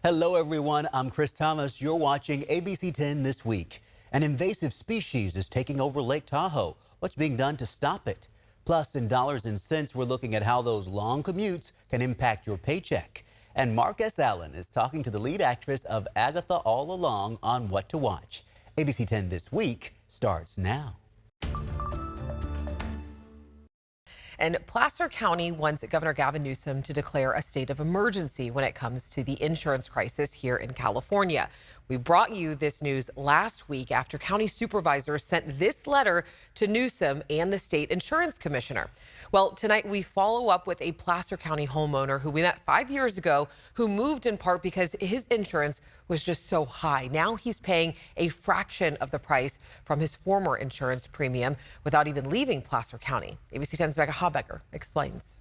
Hello, everyone. I'm Chris Thomas. You're watching ABC10 This Week. An invasive species is taking over Lake Tahoe. What's being done to stop it? Plus, in dollars and cents, we're looking at how those long commutes can impact your paycheck. And Mark S. Allen is talking to the lead actress of Agatha All Along on what to watch. ABC10 This Week starts now. And Placer County wants Governor Gavin Newsom to declare a state of emergency when it comes to the insurance crisis here in California. We brought you this news last week after county supervisors sent this letter to Newsom and the state insurance commissioner. Well, tonight we follow up with a Placer County homeowner who we met 5 years ago, who moved in part because his insurance was just so high. Now he's paying a fraction of the price from his former insurance premium without even leaving Placer County. ABC 10's Agatha All Along explains.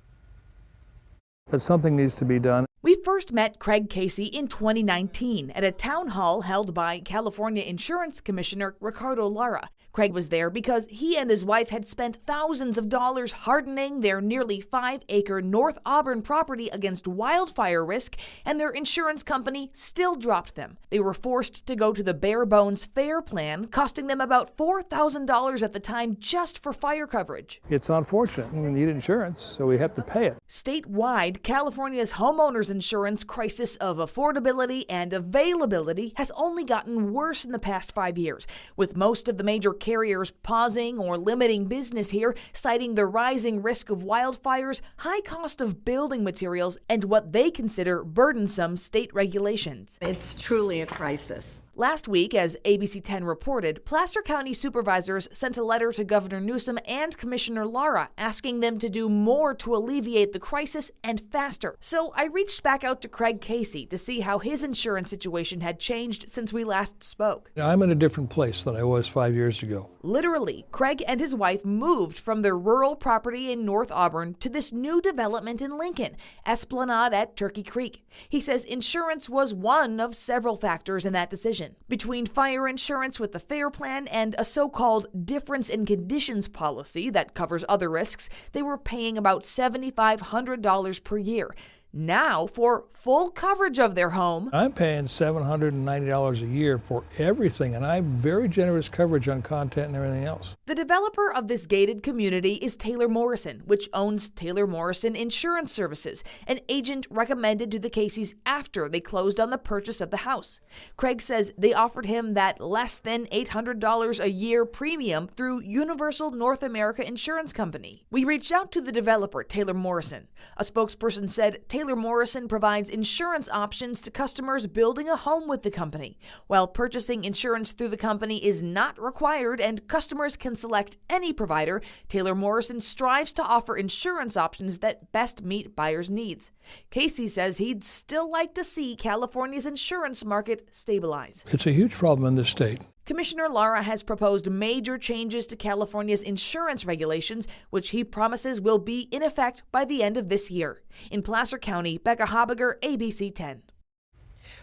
But something needs to be done. We first met Craig Casey in 2019 at a town hall held by California Insurance Commissioner Ricardo Lara. Craig was there because he and his wife had spent thousands of dollars hardening their nearly 5-acre North Auburn property against wildfire risk, and their insurance company still dropped them. They were forced to go to the bare bones FAIR plan, costing them about $4,000 at the time just for fire coverage. It's unfortunate. We need insurance, so we have to pay it. Statewide, California's homeowners insurance crisis of affordability and availability has only gotten worse in the past 5 years, with most of the major carriers pausing or limiting business here, citing the rising risk of wildfires, high cost of building materials, and what they consider burdensome state regulations. It's truly a crisis. Last week, as ABC 10 reported, Placer County supervisors sent a letter to Governor Newsom and Commissioner Lara asking them to do more to alleviate the crisis and faster. So I reached back out to Craig Casey to see how his insurance situation had changed since we last spoke. I'm in a different place than I was 5 years ago. Literally, Craig and his wife moved from their rural property in North Auburn to this new development in Lincoln, Esplanade at Turkey Creek. He says insurance was one of several factors in that decision. Between fire insurance with the FAIR plan and a so-called difference in conditions policy that covers other risks, they were paying about $7,500 per year. Now, for full coverage of their home, I'm paying $790 a year for everything, and I have very generous coverage on content and everything else. The developer of this gated community is Taylor Morrison, which owns Taylor Morrison Insurance Services, an agent recommended to the Caseys after they closed on the purchase of the house. Craig says they offered him that less than $800 a year premium through Universal North America Insurance Company. We reached out to the developer, Taylor Morrison. A spokesperson said Taylor Morrison provides insurance options to customers building a home with the company. While purchasing insurance through the company is not required and customers can select any provider, Taylor Morrison strives to offer insurance options that best meet buyers' needs. Casey says he'd still like to see California's insurance market stabilize. It's a huge problem in this state. Commissioner Lara has proposed major changes to California's insurance regulations, which he promises will be in effect by the end of this year. In Placer County, Becca Habiger, ABC 10.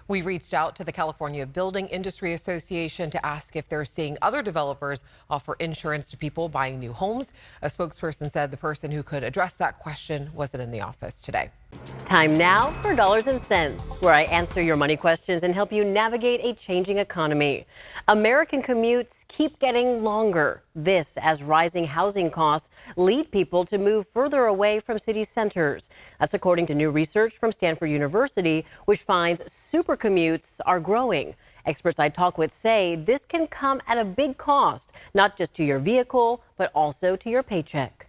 We reached out to the California Building Industry Association to ask if they're seeing other developers offer insurance to people buying new homes. A spokesperson said the person who could address that question wasn't in the office today. Time now for Dollars and Cents, where I answer your money questions and help you navigate a changing economy. American commutes keep getting longer. This as rising housing costs lead people to move further away from city centers. That's according to new research from Stanford University, which finds super commutes are growing. Experts I talk with say this can come at a big cost, not just to your vehicle, but also to your paycheck.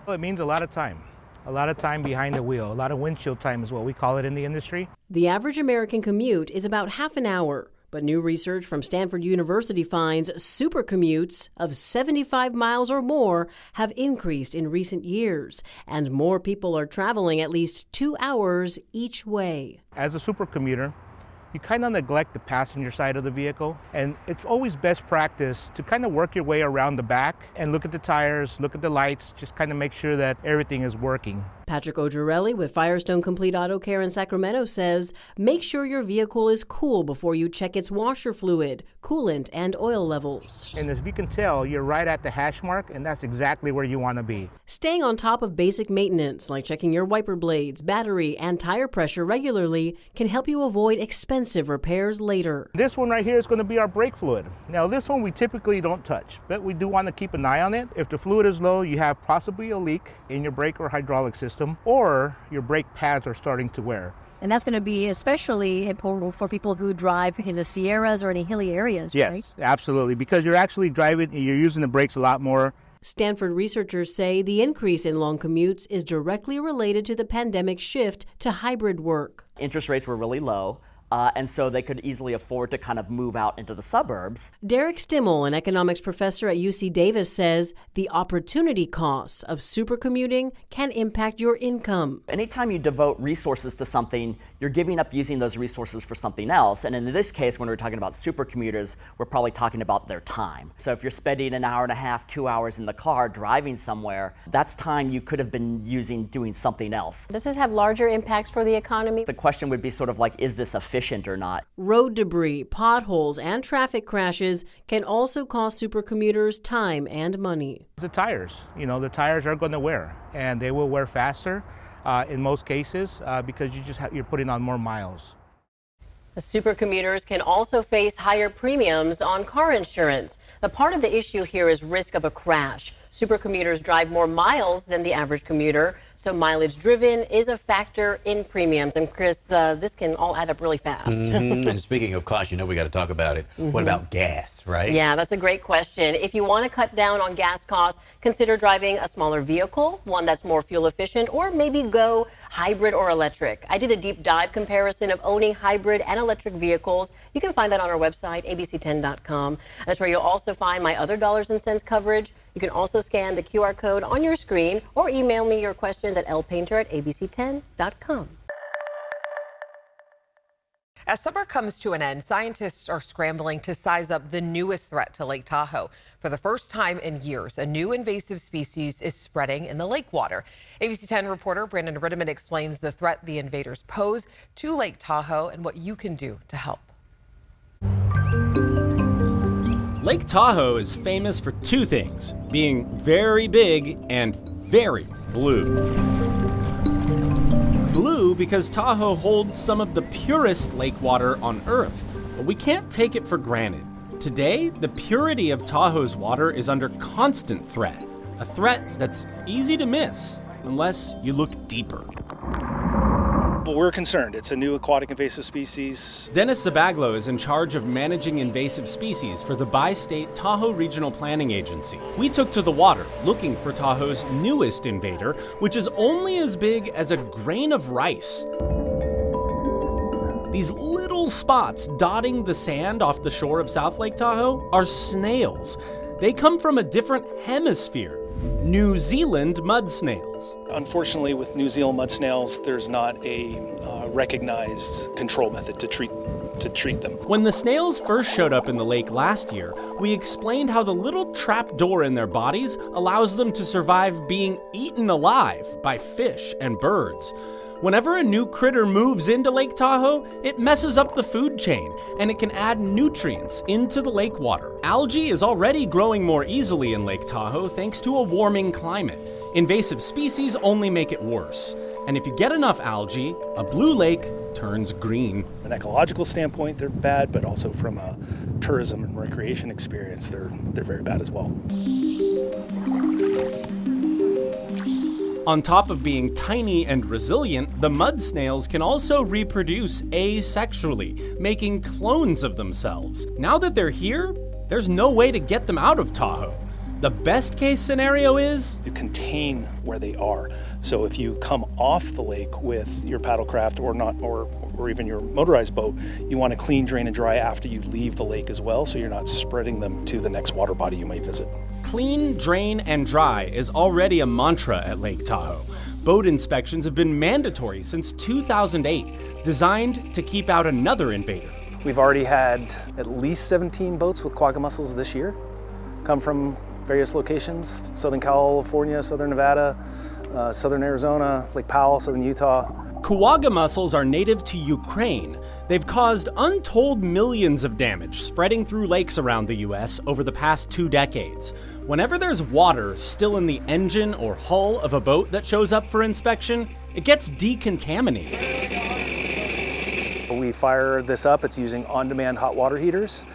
Well, it means a lot of time. A lot of time behind the wheel. A lot of windshield time is what we call it in the industry. The average American commute is about half an hour, but new research from Stanford University finds super commutes of 75 miles or more have increased in recent years, and more people are traveling at least 2 hours each way. As a super commuter, you kind of neglect the passenger side of the vehicle. And it's always best practice to kind of work your way around the back and look at the tires, look at the lights, just kind of make sure that everything is working. Patrick Ogerelli with Firestone Complete Auto Care in Sacramento says, make sure your vehicle is cool before you check its washer fluid, coolant, and oil levels. And as you can tell, you're right at the hash mark, and that's exactly where you want to be. Staying on top of basic maintenance, like checking your wiper blades, battery, and tire pressure regularly, can help you avoid expensive repairs later. This one right here is going to be our brake fluid. Now this one we typically don't touch, but we do want to keep an eye on it. If the fluid is low, you have possibly a leak in your brake or hydraulic system, or your brake pads are starting to wear. And that's going to be especially important for people who drive in the Sierras or any hilly areas, yes, right? Yes, absolutely, because you're actually driving, you're using the brakes a lot more. Stanford researchers say the increase in long commutes is directly related to the pandemic shift to hybrid work. Interest rates were really low. And so they could easily afford to kind of move out into the suburbs. Derek Stimmel, an economics professor at UC Davis, says the opportunity costs of supercommuting can impact your income. Anytime you devote resources to something, you're giving up using those resources for something else. And in this case, when we're talking about supercommuters, we're probably talking about their time. So if you're spending an hour and a half, 2 hours in the car driving somewhere, that's time you could have been using doing something else. Does this have larger impacts for the economy? The question would be sort of like, is this efficient or not? Road debris, potholes, and traffic crashes can also cost supercommuters time and money. The tires, the tires are going to wear, and they will wear faster in most cases because you're putting on more miles. Supercommuters can also face higher premiums on car insurance. The part of the issue here is risk of a crash. Supercommuters drive more miles than the average commuter, so mileage driven is a factor in premiums. And Chris, this can all add up really fast. And speaking of cost, we got to talk about it. What about gas, right? Yeah, that's a great question. If you want to cut down on gas costs, consider driving a smaller vehicle, one that's more fuel efficient, or maybe go hybrid or electric. I did a deep dive comparison of owning hybrid and electric vehicles. You can find that on our website, ABC10.com. That's where you'll also find my other dollars and cents coverage. You can also scan the QR code on your screen or email me your questions at lpainter@abc10.com. As summer comes to an end, scientists are scrambling to size up the newest threat to Lake Tahoe. For the first time in years, a new invasive species is spreading in the lake water. ABC 10 reporter Brandon Rittiman explains the threat the invaders pose to Lake Tahoe and what you can do to help. Lake Tahoe is famous for two things, being very big and very blue. Blue because Tahoe holds some of the purest lake water on Earth, but we can't take it for granted. Today, the purity of Tahoe's water is under constant threat, a threat that's easy to miss unless you look deeper. But we're concerned. It's a new aquatic invasive species. Dennis Zabaglo is in charge of managing invasive species for the Bi-State Tahoe Regional Planning Agency. We took to the water looking for Tahoe's newest invader, which is only as big as a grain of rice. These little spots dotting the sand off the shore of South Lake Tahoe are snails. They come from a different hemisphere. New Zealand mud snails. Unfortunately, with New Zealand mud snails, there's not a recognized control method to treat them. When the snails first showed up in the lake last year, we explained how the little trap door in their bodies allows them to survive being eaten alive by fish and birds. Whenever a new critter moves into Lake Tahoe, it messes up the food chain, and it can add nutrients into the lake water. Algae is already growing more easily in Lake Tahoe thanks to a warming climate. Invasive species only make it worse. And if you get enough algae, a blue lake turns green. From an ecological standpoint, they're bad, but also from a tourism and recreation experience, they're very bad as well. On top of being tiny and resilient, the mud snails can also reproduce asexually, making clones of themselves. Now that they're here, there's no way to get them out of Tahoe. The best case scenario is to contain where they are. So if you come off the lake with your paddlecraft or even your motorized boat, you want to clean, drain, and dry after you leave the lake as well, so you're not spreading them to the next water body you might visit. clean, drain, and dry is already a mantra at Lake Tahoe. Boat inspections have been mandatory since 2008, designed to keep out another invader. We've already had at least 17 boats with quagga mussels this year come from various locations: Southern California, Southern Nevada, Southern Arizona, Lake Powell, Southern Utah. Quagga mussels are native to Ukraine. They've caused untold millions of damage, spreading through lakes around the U.S. over the past 2 decades. Whenever there's water still in the engine or hull of a boat that shows up for inspection, it gets decontaminated. We fire this up. It's using on-demand hot water heaters,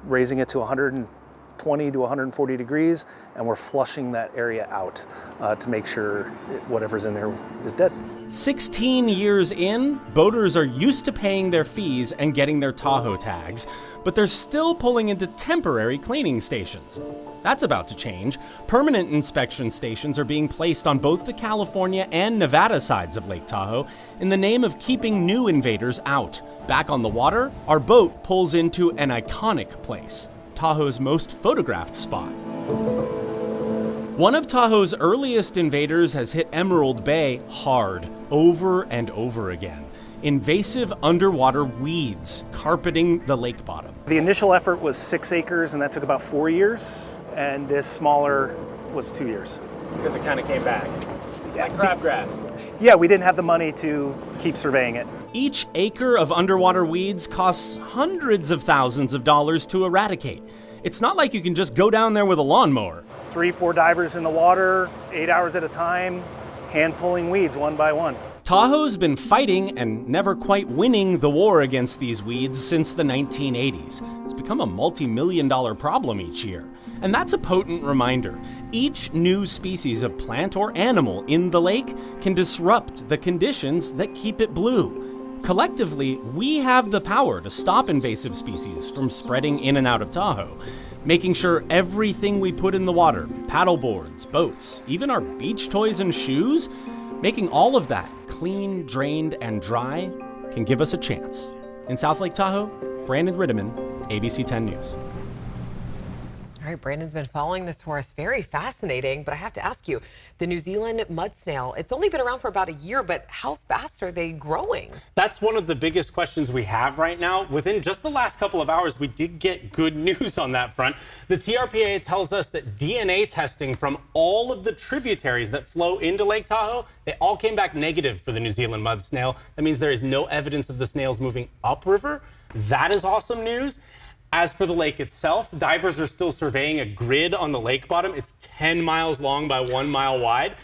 raising it to 120 to 140 degrees, and we're flushing that area out to make sure whatever's in there is dead. 16 years in, boaters are used to paying their fees and getting their Tahoe tags, but they're still pulling into temporary cleaning stations. That's about to change. Permanent inspection stations are being placed on both the California and Nevada sides of Lake Tahoe in the name of keeping new invaders out. Back on the water, our boat pulls into an iconic place, Tahoe's most photographed spot. One of Tahoe's earliest invaders has hit Emerald Bay hard, over and over again. Invasive underwater weeds carpeting the lake bottom. The initial effort was 6 acres, and that took about 4 years, and this smaller was 2 years. Because it kind of came back, like crabgrass. Yeah, we didn't have the money to keep surveying it. Each acre of underwater weeds costs hundreds of thousands of dollars to eradicate. It's not like you can just go down there with a lawnmower. 3-4 divers in the water, 8 hours at a time, hand pulling weeds one by one. Tahoe's been fighting and never quite winning the war against these weeds since the 1980s. It's become a multi-million-dollar problem each year. And that's a potent reminder. Each new species of plant or animal in the lake can disrupt the conditions that keep it blue. Collectively, we have the power to stop invasive species from spreading in and out of Tahoe, making sure everything we put in the water, paddleboards, boats, even our beach toys and shoes, making all of that clean, drained, and dry can give us a chance. In South Lake Tahoe, Brandon Rittiman, ABC10 News. All right, Brandon's been following this for us. Very fascinating, but I have to ask you, the New Zealand mud snail, it's only been around for about a year, but how fast are they growing? That's one of the biggest questions we have right now. Within just the last couple of hours, we did get good news on that front. The TRPA tells us that DNA testing from all of the tributaries that flow into Lake Tahoe, they all came back negative for the New Zealand mud snail. That means there is no evidence of the snails moving upriver. That is awesome news. As for the lake itself, divers are still surveying a grid on the lake bottom. It's 10 miles long by 1 mile wide.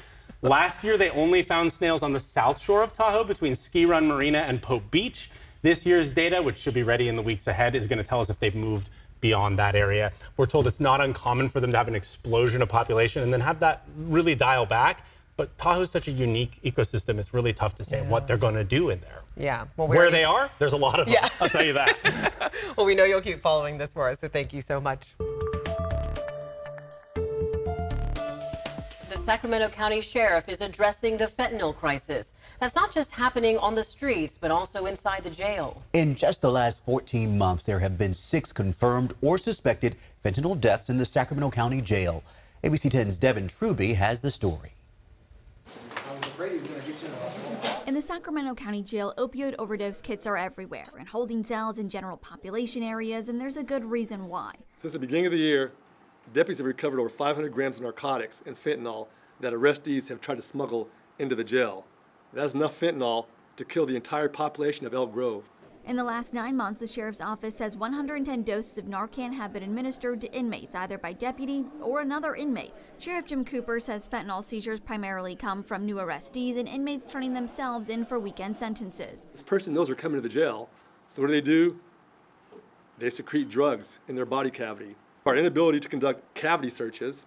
Last year, they only found snails on the south shore of Tahoe between Ski Run Marina and Pope Beach. This year's data, which should be ready in the weeks ahead, is going to tell us if they've moved beyond that area. We're told it's not uncommon for them to have an explosion of population and then have that really dial back. But Tahoe's such a unique ecosystem, it's really tough to say what they're going to do in there. Yeah. Well, where they are, there's a lot of them, I'll tell you that. Well, we know you'll keep following this for us, so thank you so much. The Sacramento County Sheriff is addressing the fentanyl crisis. That's not just happening on the streets, but also inside the jail. In just the last 14 months, there have been 6 confirmed or suspected fentanyl deaths in the Sacramento County Jail. ABC 10's Devin Truby has the story. In the Sacramento County Jail, opioid overdose kits are everywhere, in holding cells and general population areas, and there's a good reason why. Since the beginning of the year, deputies have recovered over 500 grams of narcotics and fentanyl that arrestees have tried to smuggle into the jail. That's enough fentanyl to kill the entire population of Elk Grove. In the last 9 months, the sheriff's office says 110 doses of Narcan have been administered to inmates, either by deputy or another inmate. Sheriff Jim Cooper says fentanyl seizures primarily come from new arrestees and inmates turning themselves in for weekend sentences. This person knows they're coming to the jail, so what do? They secrete drugs in their body cavity. Our inability to conduct cavity searches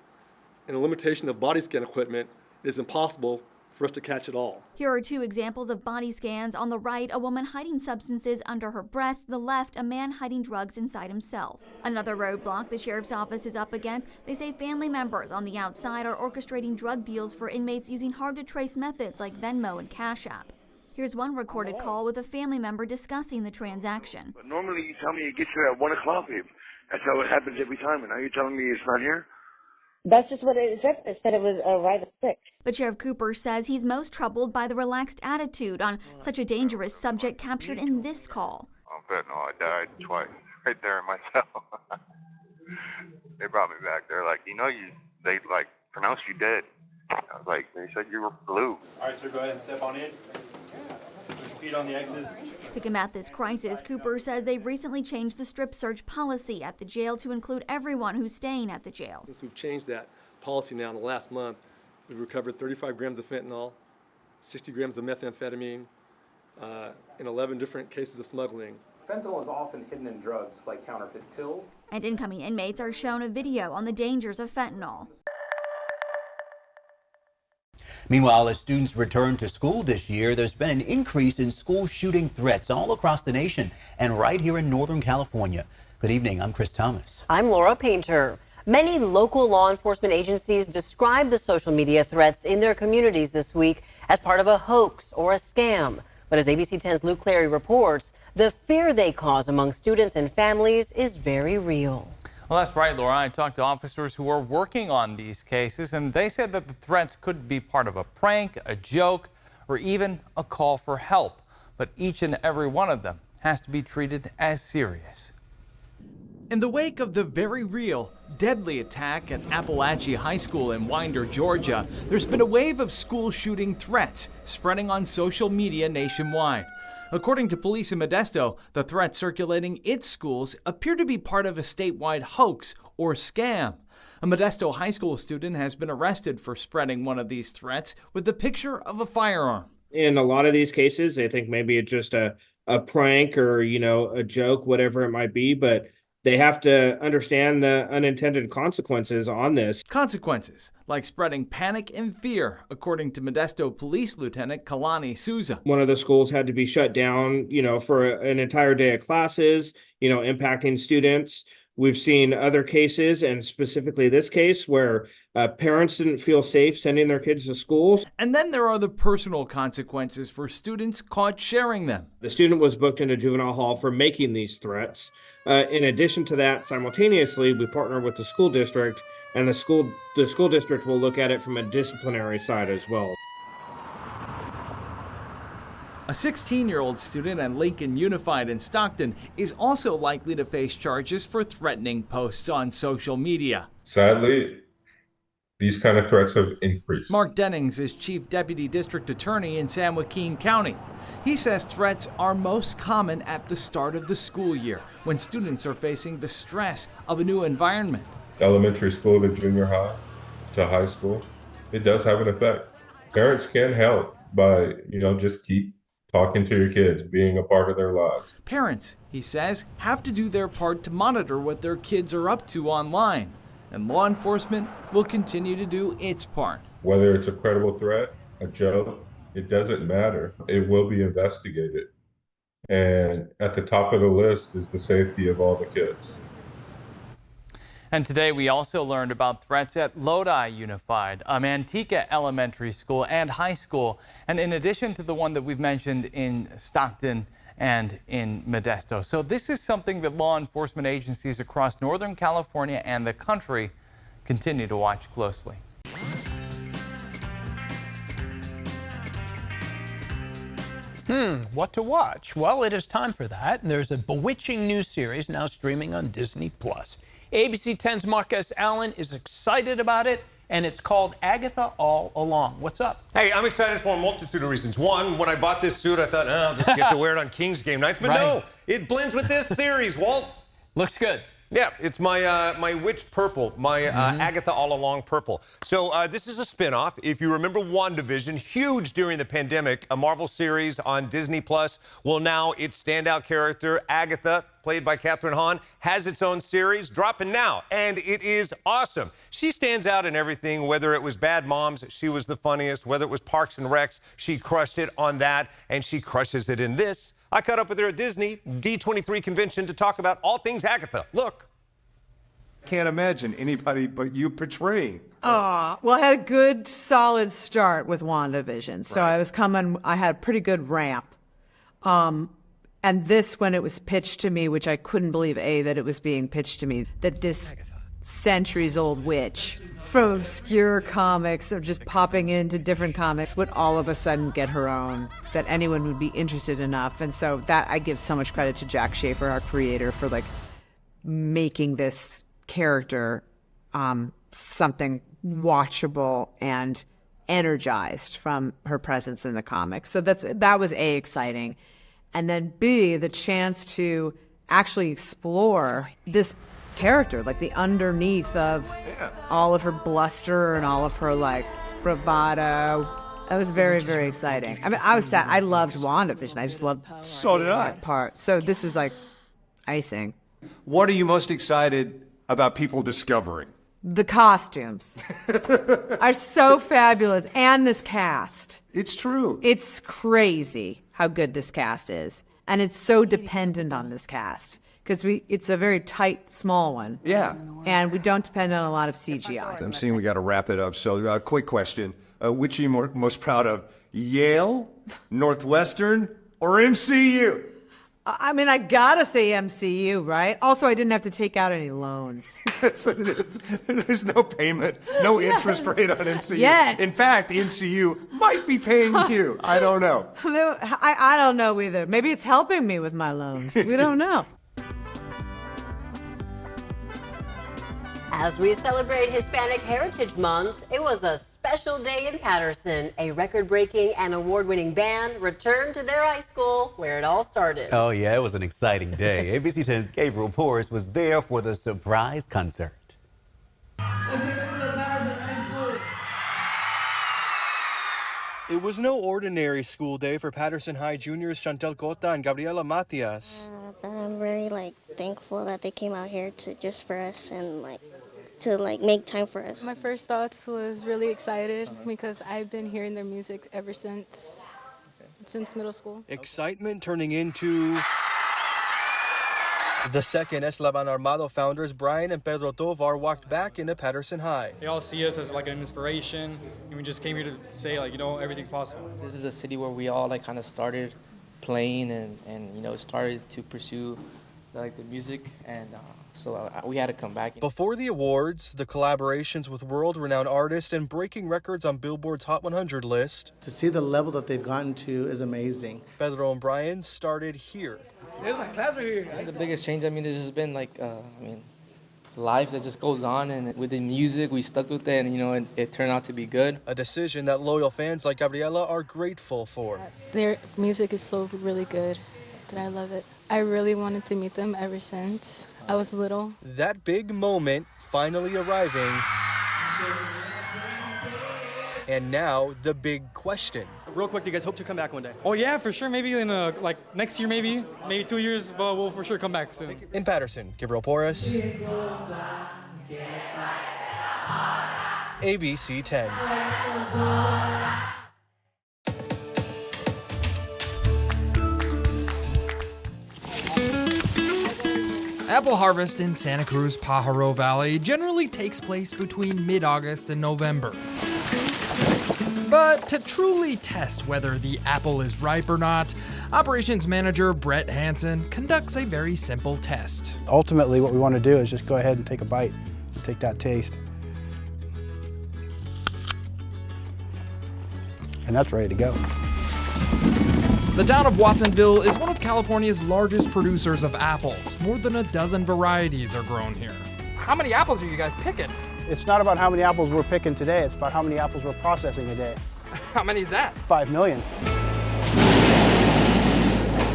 and the limitation of body scan equipment is impossible for us to catch it all. Here are 2 examples of body scans. On the right, a woman hiding substances under her breast. The left, a man hiding drugs inside himself. Another roadblock the sheriff's office is up against. They say family members on the outside are orchestrating drug deals for inmates using hard-to-trace methods like Venmo and Cash App. Here's one recorded call with a family member discussing the transaction. But normally you tell me it gets here at 1 o'clock, babe. That's how it happens every time, and now you're telling me it's not here? That's just what it said. It said it was a rite of sick. But Sheriff Cooper says he's most troubled by the relaxed attitude on such a dangerous subject captured in this call. On fentanyl, I died twice right there in my cell. They brought me back. They're like, they like pronounced you dead. I was like, they said you were blue. All right, sir, go ahead and step on in. Put your feet on the exits. To combat this crisis, Cooper says they've recently changed the strip search policy at the jail to include everyone who's staying at the jail. Since we've changed that policy now in the last month, we've recovered 35 grams of fentanyl, 60 grams of methamphetamine, in 11 different cases of smuggling. Fentanyl is often hidden in drugs like counterfeit pills. And incoming inmates are shown a video on the dangers of fentanyl. Meanwhile, as students return to school this year, there's been an increase in school shooting threats all across the nation and right here in Northern California. Good evening, I'm Chris Thomas. I'm Laura Painter. Many local law enforcement agencies describe the social media threats in their communities this week as part of a hoax or a scam. But as ABC10's Luke Clary reports, the fear they cause among students and families is very real. Well, that's right, Laura. I talked to officers who are working on these cases, and they said that the threats could be part of a prank, a joke, or even a call for help. But each and every one of them has to be treated as serious. In the wake of the very real, deadly attack at Appalachia High School in Winder, Georgia, there's been a wave of school shooting threats spreading on social media nationwide. According to police in Modesto, the threats circulating its schools appear to be part of a statewide hoax or scam. A Modesto high school student has been arrested for spreading one of these threats with the picture of a firearm. In a lot of these cases, they think maybe it's just a prank or, a joke, whatever it might be, but they have to understand the unintended consequences on this. Consequences, like spreading panic and fear, according to Modesto Police Lieutenant Kalani Souza. One of the schools had to be shut down, for an entire day of classes, impacting students. We've seen other cases, and specifically this case, where parents didn't feel safe sending their kids to schools. And then there are the personal consequences for students caught sharing them. The student was booked into juvenile hall for making these threats. In addition to that, simultaneously, we partner with the school district, and the school district will look at it from a disciplinary side as well. A 16-year-old student at Lincoln Unified in Stockton is also likely to face charges for threatening posts on social media. Sadly, these kind of threats have increased. Mark Dennings is Chief Deputy District Attorney in San Joaquin County. He says threats are most common at the start of the school year, when students are facing the stress of a new environment. Elementary school to junior high to high school, it does have an effect. Parents can help by, just keep talking to your kids, being a part of their lives. Parents, he says, have to do their part to monitor what their kids are up to online. And law enforcement will continue to do its part. Whether it's a credible threat, a joke, it doesn't matter. It will be investigated. And at the top of the list is the safety of all the kids. And today we also learned about threats at Lodi Unified, Manteca Elementary School and High School. And in addition to the one that we've mentioned in Stockton and in Modesto. So this is something that law enforcement agencies across Northern California and the country continue to watch closely. What to watch? Well, it is time for that. There's a bewitching new series now streaming on Disney+. ABC 10's Marcus Allen is excited about it, and it's called Agatha All Along. What's up? Hey, I'm excited for a multitude of reasons. One, when I bought this suit, I thought, I'll just get to wear it on Kings game nights. But no, it blends with this series, Walt. Looks good. Yeah, it's my witch purple, my Agatha All Along purple. So this is a spinoff. If you remember WandaVision, huge during the pandemic, a Marvel series on Disney+. Well, now its standout character, Agatha, played by Kathryn Hahn, has its own series, dropping now, and it is awesome. She stands out in everything, whether it was Bad Moms, she was the funniest, whether it was Parks and Recs, she crushed it on that, and she crushes it in this. I caught up with her at Disney D23 convention to talk about all things Agatha. Look. Can't imagine anybody but you portraying. Well, I had a good, solid start with WandaVision. So I had a pretty good ramp. And this, when it was pitched to me, which I couldn't believe, that it was being pitched to me, that this centuries-old witch from obscure comics or just popping into different comics would all of a sudden get her own, that anyone would be interested enough. And so that I give so much credit to Jack Schaefer, our creator, for like making this character something watchable and energized from her presence in the comics. So that was A, exciting. And then B, the chance to actually explore this character, like the underneath of all of her bluster and all of her like bravado. That was very, very exciting. I mean, I was sad. I loved WandaVision. I just loved that part. So this was like icing. What are you most excited about people discovering? The costumes are so fabulous, and this cast. It's true. It's crazy how good this cast is, and it's so dependent on this cast because it's a very tight, small one. Yeah. And we don't depend on a lot of CGI. I'm seeing we got to wrap it up. So, quick question: which are you most proud of? Yale, Northwestern, or MCU? I mean, I gotta say MCU, right? Also, I didn't have to take out any loans. There's no payment, no interest rate on MCU. Yet. In fact, MCU might be paying you. I don't know. I don't know either. Maybe it's helping me with my loans. We don't know. As we celebrate Hispanic Heritage Month, it was a special day in Patterson. A record-breaking and award-winning band returned to their high school where it all started. Oh, yeah, it was an exciting day. ABC 10's Gabriel Porras was there for the surprise concert. It was no ordinary school day for Patterson High juniors Chantel Cota and Gabriela Matias. I'm very thankful that they came out here for us and to make time for us. My first thoughts was really excited because I've been hearing their music ever since middle school. Excitement turning into the second Eslavan Armado founders Brian and Pedro Tovar walked back into Patterson High. They all see us as an inspiration, and we just came here to say everything's possible. This is a city where we all kind of started playing and started to pursue the music, and so we had to come back. Before the awards, the collaborations with world-renowned artists and breaking records on Billboard's Hot 100 list. To see the level that they've gotten to is amazing. Pedro and Brian started here. There's my class right here. The biggest change, there's just been life that just goes on, and with the music, we stuck with it, and it turned out to be good. A decision that loyal fans like Gabriela are grateful for. Their music is so really good that I love it. I really wanted to meet them ever since I was little. That big moment finally arriving. And now the big question. Real quick, do you guys hope to come back one day? Oh yeah, for sure. Maybe in next year, maybe 2 years, but we'll for sure come back soon. In Patterson, Gabriel Porras, ABC 10. Apple harvest in Santa Cruz Pajaro Valley generally takes place between mid-August and November. But to truly test whether the apple is ripe or not, operations manager Brett Hansen conducts a very simple test. Ultimately, what we want to do is just go ahead and take a bite and take that taste. And that's ready to go. The town of Watsonville is one of California's largest producers of apples. More than a dozen varieties are grown here. How many apples are you guys picking? It's not about how many apples we're picking today, it's about how many apples we're processing a day. How many is that? 5 million.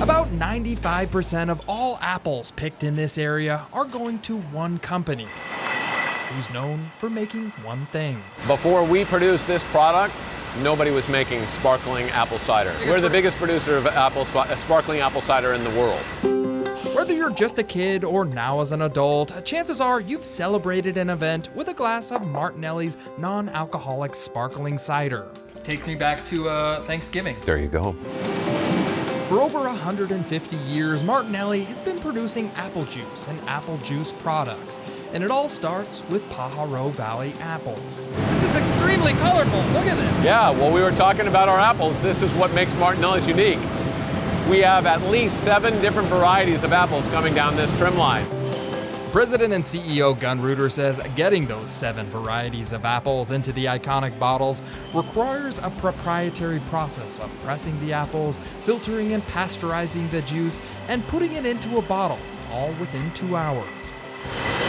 About 95% of all apples picked in this area are going to one company, who's known for making one thing. Before we produced this product, nobody was making sparkling apple cider. We're the biggest producer of sparkling apple cider in the world. Whether you're just a kid or now as an adult, chances are you've celebrated an event with a glass of Martinelli's non-alcoholic sparkling cider. Takes me back to Thanksgiving. There you go. For over 150 years, Martinelli has been producing apple juice and apple juice products, and it all starts with Pajaro Valley apples. This is extremely colorful. Look at this. Yeah, well, we were talking about our apples. This is what makes Martinelli's unique. We have at least 7 different varieties of apples coming down this trim line. President and CEO Gunn Reuter says getting those 7 varieties of apples into the iconic bottles requires a proprietary process of pressing the apples, filtering and pasteurizing the juice, and putting it into a bottle, all within 2 hours.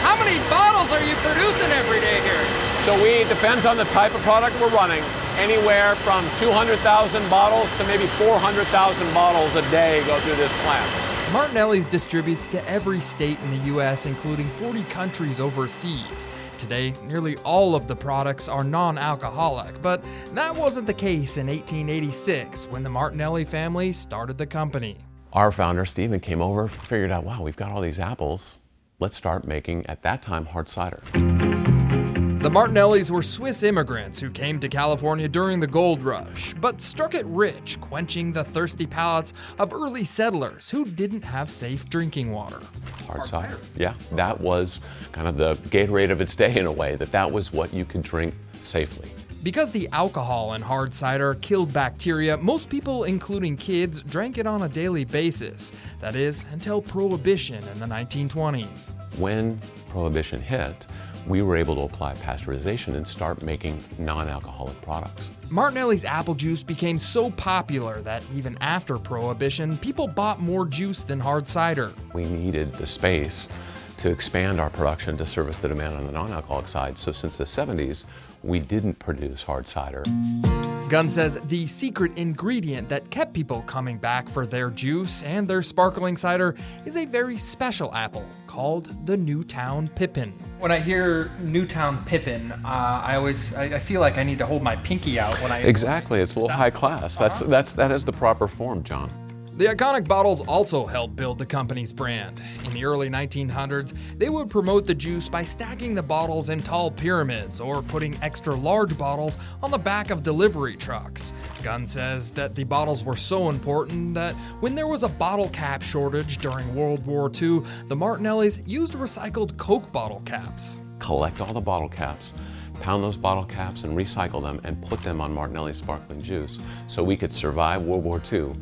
How many bottles are you producing every day here? So depends on the type of product we're running, anywhere from 200,000 bottles to maybe 400,000 bottles a day go through this plant. Martinelli's distributes to every state in the U.S., including 40 countries overseas. Today, nearly all of the products are non-alcoholic, but that wasn't the case in 1886 when the Martinelli family started the company. Our founder, Stephen, came over, figured out, wow, we've got all these apples. Let's start making, at that time, hard cider. The Martinellis were Swiss immigrants who came to California during the gold rush, but struck it rich, quenching the thirsty palates of early settlers who didn't have safe drinking water. Hard cider. Yeah, that was kind of the Gatorade of its day in a way, that was what you could drink safely. Because the alcohol in hard cider killed bacteria, most people, including kids, drank it on a daily basis. That is, until Prohibition in the 1920s. When Prohibition hit, we were able to apply pasteurization and start making non-alcoholic products. Martinelli's apple juice became so popular that even after Prohibition, people bought more juice than hard cider. We needed the space to expand our production to service the demand on the non-alcoholic side. So since the 70s, we didn't produce hard cider. Gunn says the secret ingredient that kept people coming back for their juice and their sparkling cider is a very special apple called the Newtown Pippin. When I hear Newtown Pippin, I feel like I need to hold my pinky out when I... Exactly, it's a little high class. That is the proper form, John. The iconic bottles also helped build the company's brand. In the early 1900s, they would promote the juice by stacking the bottles in tall pyramids or putting extra large bottles on the back of delivery trucks. Gunn says that the bottles were so important that when there was a bottle cap shortage during World War II, the Martinellis used recycled Coke bottle caps. Collect all the bottle caps, pound those bottle caps and recycle them and put them on Martinelli's sparkling juice so we could survive World War II.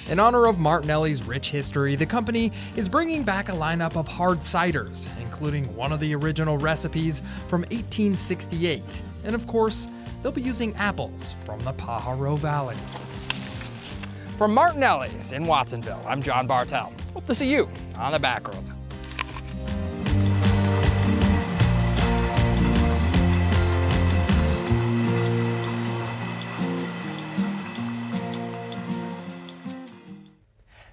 In honor of Martinelli's rich history, the company is bringing back a lineup of hard ciders, including one of the original recipes from 1868. And of course, they'll be using apples from the Pajaro Valley. From Martinelli's in Watsonville, I'm John Bartel. Hope to see you on the back roads.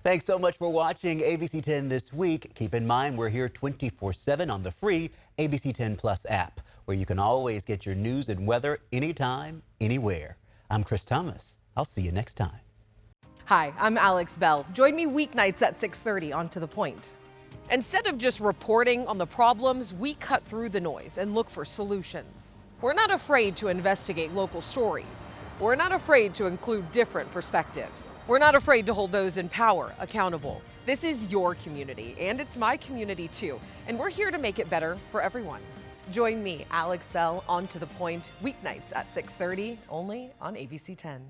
Thanks so much for watching ABC10 This Week. Keep in mind, we're here 24/7 on the free ABC10 Plus app, where you can always get your news and weather anytime, anywhere. I'm Chris Thomas. I'll see you next time. Hi, I'm Alex Bell. Join me weeknights at 6:30 on To The Point. Instead of just reporting on the problems, we cut through the noise and look for solutions. We're not afraid to investigate local stories. We're not afraid to include different perspectives. We're not afraid to hold those in power accountable. This is your community, and it's my community too, and we're here to make it better for everyone. Join me, Alex Bell, on To The Point, weeknights at 6:30, only on ABC10.